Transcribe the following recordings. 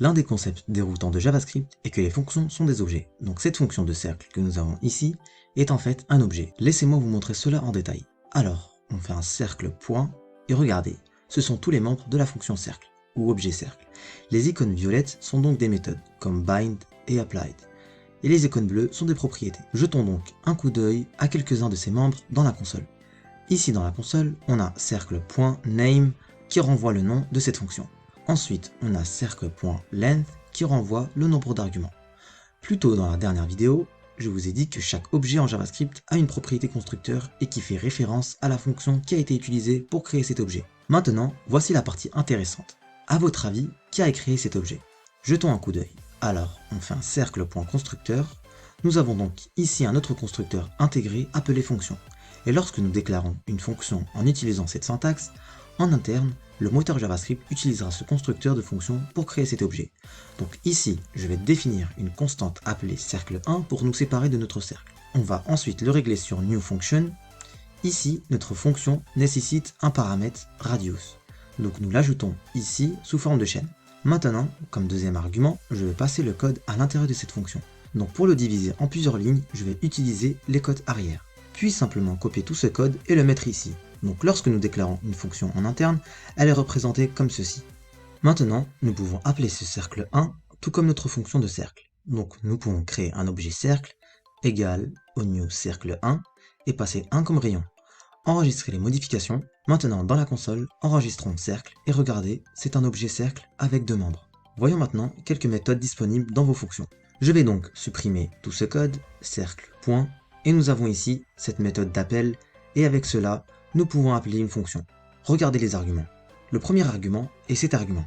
L'un des concepts déroutants de JavaScript est que les fonctions sont des objets. Donc cette fonction de cercle que nous avons ici est en fait un objet. Laissez-moi vous montrer cela en détail. Alors, on fait un cercle point, et regardez, ce sont tous les membres de la fonction cercle, ou objet cercle. Les icônes violettes sont donc des méthodes, comme bind et applied. Et les icônes bleues sont des propriétés. Jetons donc un coup d'œil à quelques-uns de ces membres dans la console. Ici dans la console, on a cercle.name qui renvoie le nom de cette fonction. Ensuite, on a cercle.length qui renvoie le nombre d'arguments. Plus tôt dans la dernière vidéo, je vous ai dit que chaque objet en JavaScript a une propriété constructeur et qui fait référence à la fonction qui a été utilisée pour créer cet objet. Maintenant, voici la partie intéressante. À votre avis, qui a créé cet objet? Jetons un coup d'œil. Alors, on fait un cercle.constructeur. Nous avons donc ici un autre constructeur intégré appelé fonction. Et lorsque nous déclarons une fonction en utilisant cette syntaxe, en interne, le moteur JavaScript utilisera ce constructeur de fonction pour créer cet objet. Donc ici, je vais définir une constante appelée cercle1 pour nous séparer de notre cercle. On va ensuite le régler sur newFunction. Ici, notre fonction nécessite un paramètre radius. Donc nous l'ajoutons ici sous forme de chaîne. Maintenant, comme deuxième argument, je vais passer le code à l'intérieur de cette fonction. Donc pour le diviser en plusieurs lignes, je vais utiliser les codes arrière. Puis simplement copier tout ce code et le mettre ici. Donc lorsque nous déclarons une fonction en interne, elle est représentée comme ceci. Maintenant, nous pouvons appeler ce cercle 1 tout comme notre fonction de cercle. Donc nous pouvons créer un objet cercle égal au new cercle 1 et passer 1 comme rayon. Enregistrer les modifications. Maintenant dans la console, enregistrons cercle et regardez, c'est un objet cercle avec deux membres. Voyons maintenant quelques méthodes disponibles dans vos fonctions. Je vais donc supprimer tout ce code, cercle, point, et nous avons ici cette méthode d'appel, et avec cela, nous pouvons appeler une fonction. Regardez les arguments. Le premier argument est cet argument.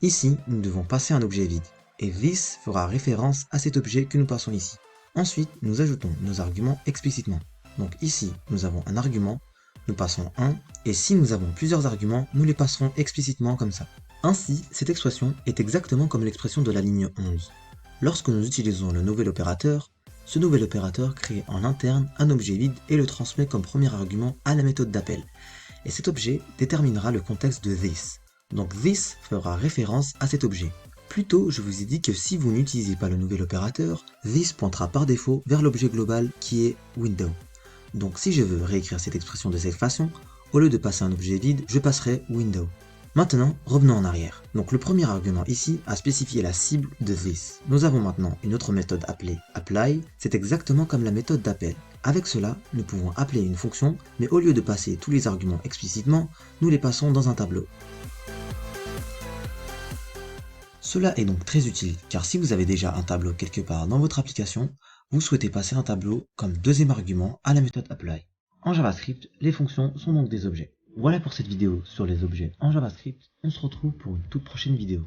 Ici, nous devons passer un objet vide, et this fera référence à cet objet que nous passons ici. Ensuite, nous ajoutons nos arguments explicitement. Donc ici, nous avons un argument, nous passons 1, et si nous avons plusieurs arguments, nous les passerons explicitement comme ça. Ainsi, cette expression est exactement comme l'expression de la ligne 11. Lorsque nous utilisons le nouvel opérateur, ce nouvel opérateur crée en interne un objet vide et le transmet comme premier argument à la méthode d'appel. Et cet objet déterminera le contexte de this. Donc this fera référence à cet objet. Plus tôt, je vous ai dit que si vous n'utilisez pas le nouvel opérateur, this pointera par défaut vers l'objet global qui est window. Donc si je veux réécrire cette expression de cette façon, au lieu de passer un objet vide, je passerai window. Maintenant, revenons en arrière. Donc le premier argument ici a spécifié la cible de this. Nous avons maintenant une autre méthode appelée apply, c'est exactement comme la méthode d'appel. Avec cela, nous pouvons appeler une fonction, mais au lieu de passer tous les arguments explicitement, nous les passons dans un tableau. Cela est donc très utile, car si vous avez déjà un tableau quelque part dans votre application, vous souhaitez passer un tableau comme deuxième argument à la méthode apply. En JavaScript, les fonctions sont donc des objets. Voilà pour cette vidéo sur les objets en JavaScript, on se retrouve pour une toute prochaine vidéo.